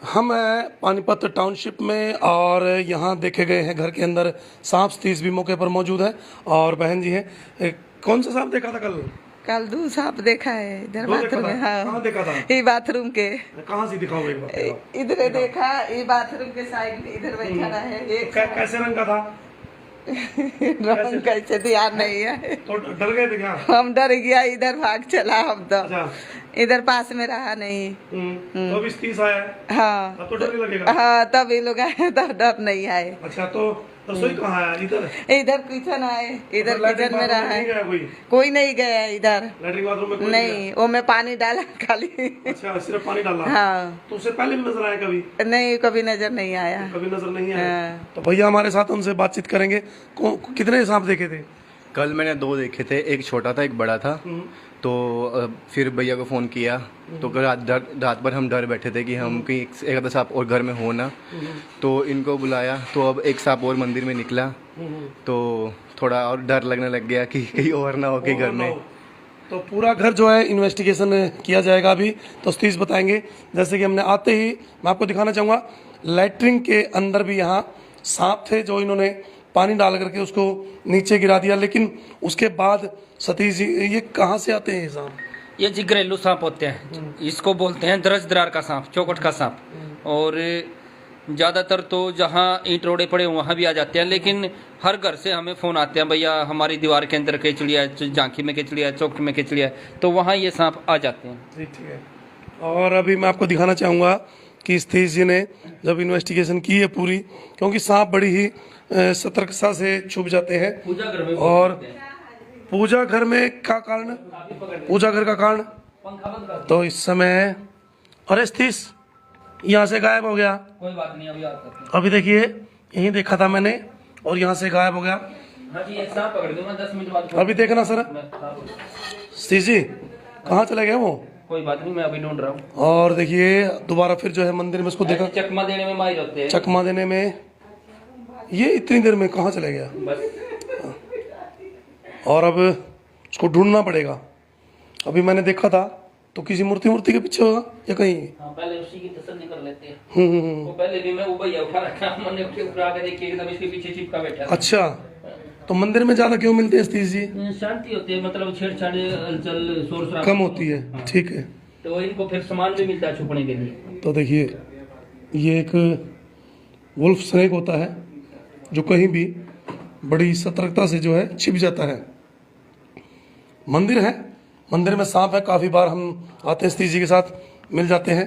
हम हैं पानीपत टाउनशिप में और यहाँ देखे गए हैं घर के अंदर सांप स्तीस भी मौके पर मौजूद है। और बहन जी हैं, कौन सा सांप देखा था कल? कल दो सांप देखा है इधर दो देखा बाथरूम में। था? हाँ, कहाँ देखा था? ये बाथरूम के। कहाँ से दिखाओ एक बार? इधर देखा, ये बाथरूम के साइड में इधर बैठा रहा है एक। कैसे रंग का था? रंग कैसे ध्यान नहीं है। तो डर गए थे क्या? हम डर गया, इधर भाग चला हम तो। अच्छा। इधर पास में रहा नहीं। तो अभी 30 आया है। हाँ अब तो डर नहीं लगेगा? हाँ, तब ये लोग आए तो डर नहीं आए। अच्छा, तो रसोई कहाँ है? इधर इधर किचन आए, इधर मतलब किचन में रहा है। गया कोई नहीं गया इधर। लैट्रिन बाथरूम में कोई नहीं, वो मैं पानी डाला खाली। अच्छा, सिर्फ पानी डाला? हाँ। तो उससे पहले भी नजर आया कभी? नहीं, कभी नजर नहीं आया। कभी नजर नहीं आया। हाँ। तो भैया हमारे साथ, उनसे बातचीत करेंगे। कितने सांप देखे थे? कल मैंने 2 देखे थे, एक छोटा था एक बड़ा था। तो फिर भैया को फ़ोन किया तो रात भर हम डर बैठे थे कि हम कहीं एक आधा सांप और घर में हो ना। तो इनको बुलाया तो अब एक सांप और मंदिर में निकला तो थोड़ा और डर लगने लग गया कि कहीं और ना हो कि घर में। तो पूरा घर जो है इन्वेस्टिगेशन किया जाएगा अभी। तो स्तीस बताएंगे। जैसे कि हमने आते ही, मैं आपको दिखाना चाहूँगा, लैट्रिन के अंदर भी यहाँ सांप थे जो इन्होंने पानी डाल करके उसको नीचे गिरा दिया। लेकिन उसके बाद सतीश जी, ये कहाँ से आते हैं ये सांप? ये जी घरेलू सांप होते हैं। इसको बोलते हैं दरज दरार का सांप, चौकट का सांप। और ज़्यादातर तो जहाँ ईंट रोड़े पड़े वहाँ भी आ जाते हैं। लेकिन हर घर से हमें फ़ोन आते हैं, भैया हमारी दीवार के अंदर केचड़िया है, झांकी में केचड़िया है, चौक में केचड़िया है, तो वहाँ ये सांप आ जाते हैं। ठीक है। और अभी मैं आपको दिखाना चाहूँगा कि सतीश जी ने जब इन्वेस्टिगेशन की है पूरी, क्योंकि सांप बड़ी ही सतर्कता से छुप जाते हैं। पूजा घर में और पूजा घर में का कारण, पूजा घर का कारण, तो इस समय अरे सतीश यहाँ से गायब हो गया। कोई बात नहीं, अभी आता है। अभी देखिए, यहीं देखा था मैंने और यहाँ से गायब हो गया। हाँ जी, एक सांप पकड़ दूंगा 10 मिनट बाद। अभी देखना सर, सतीश जी कहाँ चले गए वो? कोई बात नहीं, मैं अभी ढूंढ रहा हूँ। और देखिए दोबारा फिर जो है मंदिर में उसको देखा, चकमा देने में माहिर होते हैं। चकमा देने में। ये इतनी देर में कहाँ चले गया? बस और अब उसको ढूंढना पड़ेगा। अभी मैंने देखा था तो किसी मूर्ति के पीछे होगा या कहीं। हाँ, पहले उसी की तसल्ली कर लेते हैं। वो पहले भी मैं वो भैया उठा रखा, मैंने उठा के देखी एकदम इसके पीछे चिपका बैठा। अच्छा, तो मंदिर में ज्यादा क्यों मिलते हैं सतीश जी? शांति होती है, मतलब छेड़छाड़ हलचल शोर शराबा कम होती है। ठीक है। तो इनको फिर सामान भी मिलता है छुपने के लिए। तो देखिए, ये एक वुल्फ स्नेक होता है जो कहीं भी बड़ी सतर्कता से जो है छिप जाता है। मंदिर है, मंदिर में सांप है। काफ़ी बार हम आते हैं, सतीश जी के साथ मिल जाते हैं।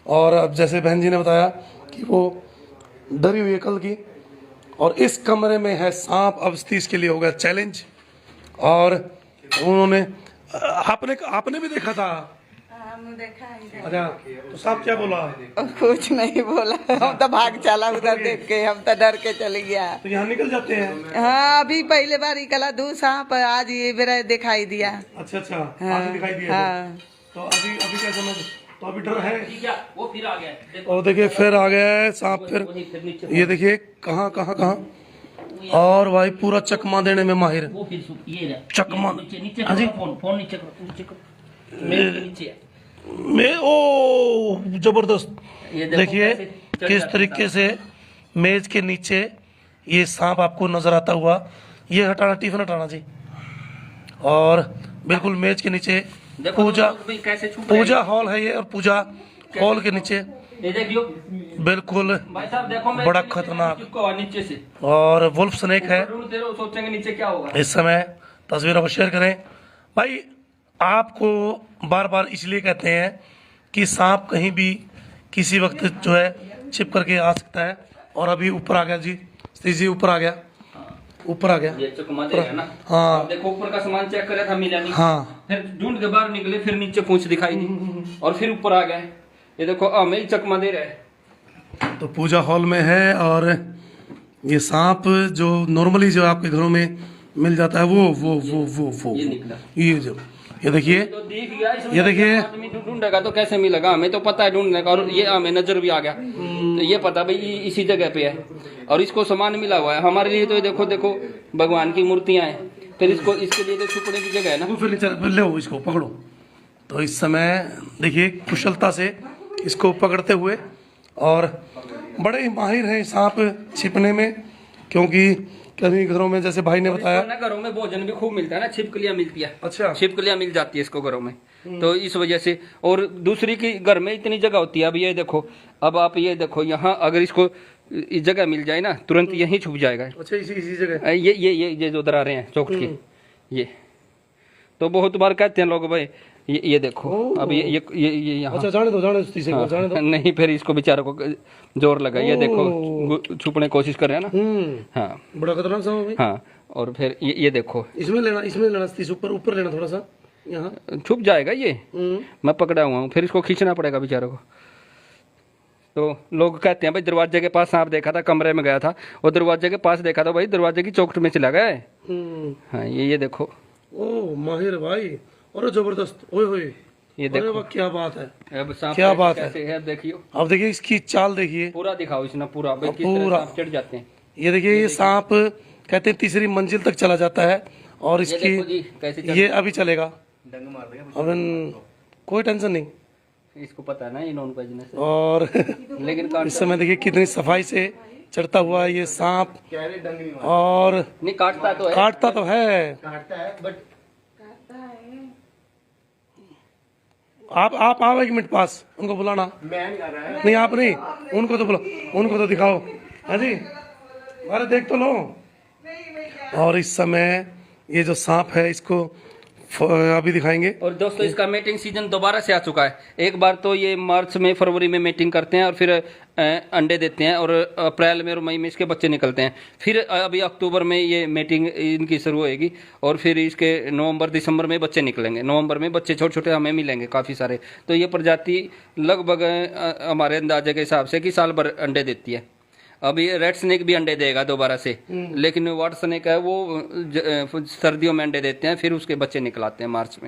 और अब जैसे बहन जी ने बताया कि वो डरी हुई है कल की, और इस कमरे में है सांप। अब सतीश के लिए हो गया चैलेंज। और उन्होंने आपने भी देखा था? हम देखा इधर। अच्छा, तो सांप क्या बोला? कुछ नहीं बोला, हम तो भाग चला उधर देख के, हम तो डर के चले गया। तो यहाँ निकल जाते हैं? हाँ, अभी पहले बार निकला 2 सांप, आज ये बेरा दिखाई दिया। अच्छा अच्छा, हाँ, आज दिखाई दिया। हाँ। तो अभी क्या समझ, तो अभी डर है? वो फिर आ गया, देखो। और देखिए फिर आ गया है सांप। फिर ये देखिए कहाँ कहाँ कहाँ, और भाई पूरा चकमा देने में माहिर। वो फिर ये चकमा। नीचे हाँ जी। फोन नीचे नीचे मैं ओ जबरदस्त। ये देखो देखिए कैसे चढ़ किस जाता तरीके से मेज के नीचे ये सांप आपको नजर आता हुआ। ये हटाना, टिफिन हटाना जी। और बिल्कुल मेज के नीचे देखो पूजा, कैसे छुप रहे हैं। पूजा हॉल है ये, और पूजा हॉल के नीचे ये देखियो बिल्कुल भाई साहब, देखो मैं बड़ा खतरनाक चिपका हुआ नीचे से। और वुल्फ स्नेक है। सोचेंगे नीचे क्या होगा। इस समय तस्वीरों को शेयर करें भाई। आपको बार बार इसलिए कहते हैं कि सांप कहीं भी किसी वक्त जो है छिप करके आ सकता है। और अभी ऊपर आ गया जी, सतीश जी ऊपर आ गया, ऊपर आ गया। ये चकमा देगा ना। हाँ। अब देखो ऊपर का सामान चेक करे था, मिला नहीं। हाँ। फिर ढूंढ के बाहर निकले, फिर नीचे पूंछ दिखाई दी और फिर ऊपर आ गए। ये देखो हमें ही चकमा दे रहा है। तो पूजा हॉल में है। और ये सांप जो नॉर्मली जो आपके घरों में मिल जाता है वो ये निकला। ये जो ये देखिए, तो दिख गया इसमें। ये देखिए। आदमी ढूंढेगा तो कैसे मिलेगा? हमें तो पता है ढूंढने का, और ये हमें नजर भी आ गया तो ये पता भाई इसी जगह पे है और इसको सामान मिला हुआ है। हमारे लिए तो ये देखो देखो भगवान की मूर्तियां हैं, फिर इसको इसके लिए तो छुपने की जगह है ना। फिर ले इसको पकड़ो। तो इस समय देखिए कुशलता से इसको पकड़ते हुए और बड़े ही माहिर हैं सांप छिपने में, क्योंकि कभी घरों में जैसे भाई ने बताया। ना घरों में भोजन भी खूब मिलता है ना, छिपकलियां मिलती है। अच्छा। छिपकलियां मिल जाती है इसको घरों में, तो इस वजह से। और दूसरी की घर में इतनी जगह होती है। अब ये देखो, अब आप ये देखो, यहाँ अगर इसको इस जगह मिल जाए ना, तुरंत यहीं छुप जाएगा। अच्छा, इसी जगह ये जो उधर आ रहे हैं चौकट के, ये तो बहुत बार कहते हैं लोग भाई ये देखो। अब ये यहाँ। अच्छा, जाने दो जाने दो। नहीं, फिर इसको बेचारे को जोर लगा। ये देखो छुपने की कोशिश कर रहे हैं ना। हाँ, बड़ा खतरनाक सांप है। हाँ, और फिर ये देखो, इसमें लेना ऊपर लेना थोड़ा सा, यहाँ छुप जाएगा ये। मैं पकड़ा हुआ हूँ, फिर इसको खींचना पड़ेगा बेचारे को। तो लोग कहते हैं भाई दरवाजे के पास सांप देखा था, कमरे में गया था और दरवाजे के पास देखा था, भाई दरवाजे की चौखट में चला गया है। हाँ, ये देखो। ओ माहिर भाई, और जबरदस्त। ओए होए, ये देखो क्या बात है। अब सांप क्या बात कैसे है देखियो। अब देखिए इसकी चाल देखिए, पूरा दिखाओ इसने पूरा, भाई किस तरह सांप चढ़ जाते हैं। ये देखिए, ये सांप कहते हैं तीसरी मंजिल तक चला जाता है और ये देखो जी इसकी कैसे ये अभी चलेगा। अब कोई टेंशन नहीं। इसको पता है ना ये नॉन वेज से। और लेकिन इस समय देखिए कितनी सफाई से चढ़ता हुआ ये सांप, और नहीं काटता तो है, काटता तो है। आप आओ 1 मिनट पास, उनको बुलाना। नहीं, आप नहीं, उनको तो बुलाओ, उनको तो दिखाओ। हाँ जी, अरे देख तो लो। और इस समय ये जो सांप है इसको अभी दिखाएंगे। और दोस्तों इसका मेटिंग सीजन दोबारा से आ चुका है। एक बार तो ये मार्च में फरवरी में मेटिंग करते हैं और फिर अंडे देते हैं, और अप्रैल में और मई में इसके बच्चे निकलते हैं। फिर अभी अक्टूबर में ये मेटिंग इनकी शुरू होएगी और फिर इसके नवंबर दिसंबर में बच्चे निकलेंगे। नवंबर में बच्चे छोटे छोटे हमें मिलेंगे काफ़ी सारे। तो ये प्रजाति लगभग हमारे अंदाजे के हिसाब से कि साल भर अंडे देती है। अभी रेड स्नेक भी अंडे देगा दोबारा से, लेकिन वाटर स्नेक है वो सर्दियों में अंडे देते हैं, फिर उसके बच्चे निकलाते हैं मार्च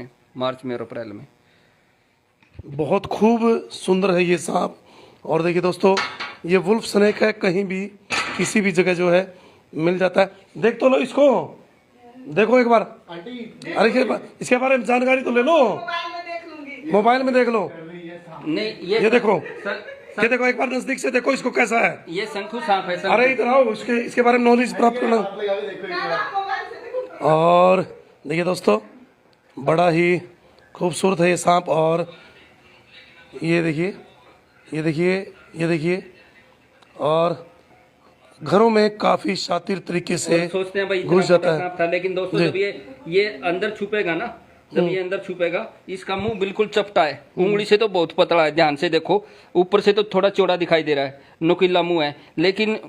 में और अप्रैल में। बहुत खूब सुंदर है ये सांप। और देखिए दोस्तों, ये वुल्फ स्नेक है, कहीं भी किसी भी जगह जो है मिल जाता है। देख तो लो इसको, देखो एक बार। अरे इसके बारे में जानकारी तो ले लो, मोबाइल में देख लो। नहीं ये देखो, ये देखो एक बार नजदीक से देखो इसको कैसा है। ये शंखु सांप है। अरे इधर आओ, इसके बारे में नॉलेज प्राप्त करना। और देखिए दोस्तों, बड़ा ही खूबसूरत है ये सांप। और ये देखिए, ये देखिए, ये देखिए, और घरों में काफी शातिर तरीके से सोचते हैं भाई घुस जाता है। सांप था, लेकिन दोस्तों जब ये अंदर छुपेगा ना, जब ये अंदर छुपेगा, इसका मुंह बिल्कुल चपटा है। उंगली से तो बहुत पतला है, ध्यान से देखो, ऊपर से तो थोड़ा चौड़ा दिखाई दे रहा है, नुकीला मुंह है, लेकिन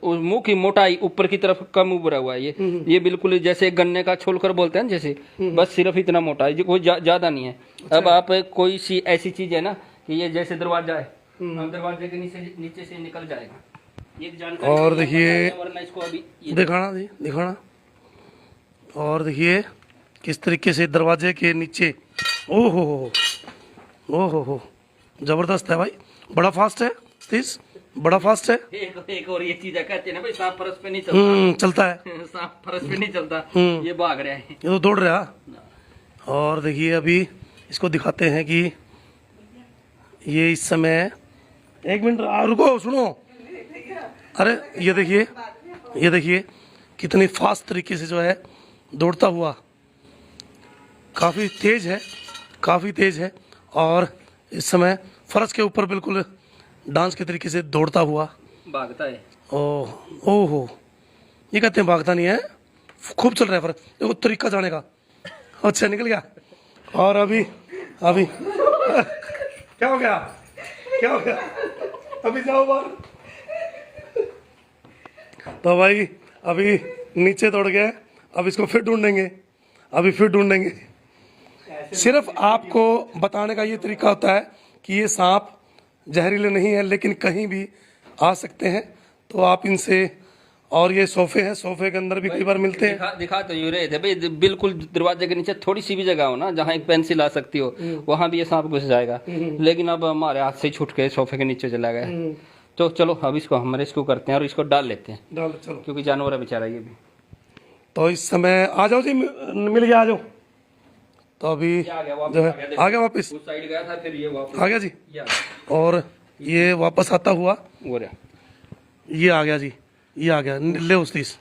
मुंह की मोटाई ऊपर की तरफ कम उभरा हुआ है। ये बिल्कुल जैसे गन्ने का छोलकर बोलते हैं जैसे, बस सिर्फ इतना मोटा है, कोई ज्यादा नहीं है। अब आप कोई सी ऐसी चीज है ना कि ये जैसे दरवाजा है, हम दरवाजे के नीचे से निकल जाएगा। ये जानकारी और देखिए, वरना इसको अभी दिखाना जी, दिखाना। और देखिए किस तरीके से दरवाजे के नीचे, ओहो हो, जबरदस्त है भाई, बड़ा फास्ट है तीस, बड़ा फास्ट है। एक और ये चीज है, कहते हैं ना भाई सांप फरस पे नहीं चलता। चलता है। सांप फरस पे नहीं चलता, ये भाग रहा है, ये तो दौड़ रहा। और देखिए अभी इसको दिखाते हैं कि ये इस समय, 1 मिनट रुको, सुनो। अरे ये देखिए कितनी फास्ट तरीके से जो है दौड़ता हुआ, काफ़ी तेज है। और इस समय फर्श के ऊपर बिल्कुल डांस के तरीके से दौड़ता हुआ भागता है। ओहो, ये कहते हैं भागता नहीं है, खूब चल रहा है फर्श, देखो तरीका जाने का। अच्छा, निकल गया। और अभी क्या हो गया, अभी जाओ बाहर। तो भाई अभी नीचे दौड़ गए, अब इसको फिर ढूंढेंगे। सिर्फ आपको बताने का ये तरीका होता है कि ये सांप जहरीले नहीं है, लेकिन कहीं भी आ सकते हैं, तो आप इनसे। और ये सोफे हैं, सोफे के अंदर भी कई बार मिलते हैं। दिखा तो यूं रहे थे भाई, बिल्कुल दरवाजे के नीचे थोड़ी सी भी जगह हो ना जहाँ एक पेंसिल आ सकती हो, वहां भी ये सांप घुस जाएगा। लेकिन अब हमारे हाथ से छूट के सोफे के नीचे चला गया। तो चलो अब इसको हम रेस्क्यू करते हैं और इसको डाल लेते हैं, चलो, क्योंकि जानवर है बेचारा ये भी। तो इस समय आ जाओ जी, मिल गया, आ जाओ। तो अभी जो है आ गया वापस, उस साइड गया था, फिर ये वापस आ गया जी। और ये वापस आता हुआ वो रहा। ये आ गया जी, ये आ गया। ले उस 30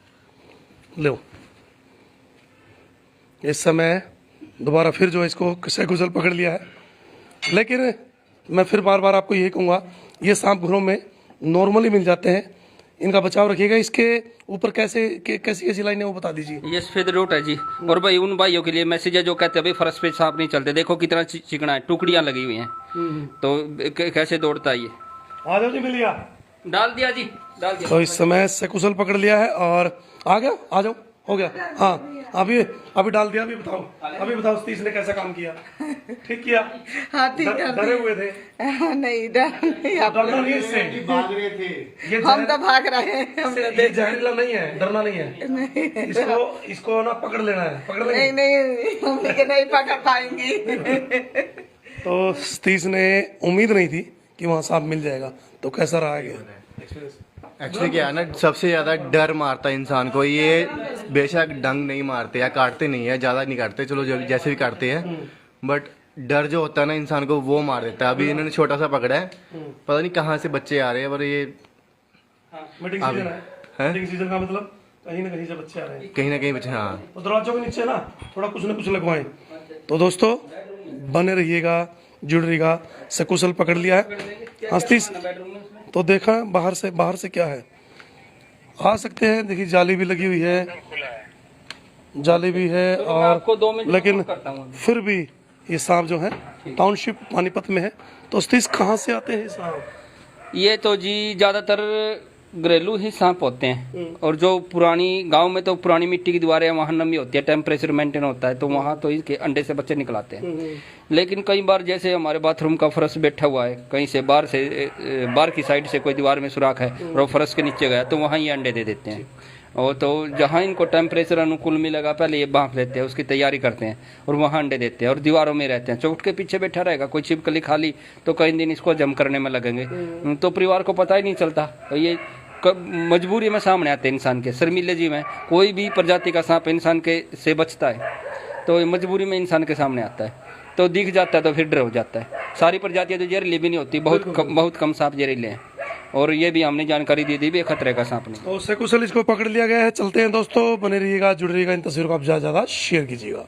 ले। इस समय दोबारा फिर जो है इसको सकुशल पकड़ लिया है। लेकिन मैं फिर बार बार आपको यही कहूँगा, ये सांप घरों में नॉर्मली मिल जाते हैं, इनका बचाव रखिएगा। इसके ऊपर कैसी कैसी लाइन है वो बता दीजिए। ये सफेद रोट है जी। और भाई उन भाइयों के लिए मैसेज है जो कहते हैं भाई फर्श पे सांप नहीं चलते, देखो कितना चिकना है, टुकड़ियां लगी हुई हैं, तो कैसे दौड़ता है ये। आ जाओ जी, मिल गया, डाल दिया जी, डाल दिया। तो इस समय सकुशल पकड़ लिया है और आ गया, आ जाओ, हो गया। हाँ अभी डाल दिया। अभी बताओ 30 ने कैसा काम किया, ठीक किया। हाँ ठीक है। डरे हुए थे? नहीं डर नहीं, आप डरना नहीं इससे, भाग रहे थे। ये हम तो भाग रहे हैं। हम ये जहरीला नहीं है, डरना नहीं है। इसको ना पकड़ लेना है, पकड़ लेंगे। नहीं हम के नहीं पकड़ पाएंगी। तो 30 ने उम्मीद नहीं थी कि वहाँ सांप मिल जाएगा, तो कैसा रहा है एक्सपीरियंस? एक्चुअली क्या है ना, सबसे ज़्यादा डर मारता है इंसान को। ये बेशक डंग नहीं मारते या काटते नहीं है, ज़्यादा नहीं काटते, चलो जैसे भी काटते हैं, बट डर जो होता है ना इंसान को वो मार देता है। अभी इन्होंने छोटा सा पकड़ा है, पता नहीं कहाँ से बच्चे आ रहे हैं, पर ये मीटिंग सीजन है। मीटिंग सीजन का मतलब कहीं ना कहीं से बच्चे आ रहे हैं, कहीं ना कहीं बच्चे। हाँ, तो दरवाजों के नीचे ना थोड़ा कुछ ना कुछ लगवाएं। तो दोस्तों बने रहिएगा, जुड़ रहिएगा। सकुशल पकड़ लिया है। हस्ती तो देखा बाहर से क्या है, आ सकते हैं। देखिए जाली भी लगी हुई है, जाली भी है, और लेकिन फिर भी ये सांप जो है टाउनशिप पानीपत में है। तो स्थित कहाँ से आते हैं सांप? ये तो जी ज्यादातर घरेलू ही सांप होते हैं, और जो पुरानी गांव में तो पुरानी मिट्टी की दीवारें वहाँ नमी होती है, टेम्परेचर मेंटेन होता है, तो वहाँ तो इसके अंडे से बच्चे निकल आते हैं। लेकिन कई बार जैसे हमारे बाथरूम का फर्श बैठा हुआ है, कहीं से बाहर की साइड से कोई दीवार में सुराख है और वो फर्श के नीचे गया, तो वहाँ ये अंडे दे देते हैं। और तो जहाँ इनको टेम्परेचर अनुकूल मिलेगा पहले ये भांप लेते हैं, उसकी तैयारी करते हैं और वहाँ अंडे देते हैं, और दीवारों में रहते हैं। चौखट के पीछे बैठा रहेगा, कोई छिपकली खा ली तो कई दिन इसको जम करने में लगेंगे, तो परिवार को पता ही नहीं चलता। तो ये मजबूरी में सामने आते हैं इंसान के। शर्मीले जीव है, कोई भी प्रजाति का सांप इंसान के से बचता है, तो मजबूरी में इंसान के सामने आता है, तो दिख जाता है तो फिर डर हो जाता है। सारी प्रजातियां तो जहरीली भी नहीं होती, बहुत कम सांप जहरीले हैं, और ये भी हमने जानकारी दे दी भी खतरे का सांप नहीं। तो सकुशल इसको पकड़ लिया गया है। चलते हैं दोस्तों, बने रहिएगा, जुड़ रहिएगा। इन तस्वीरों को आप ज़्यादा शेयर कीजिएगा।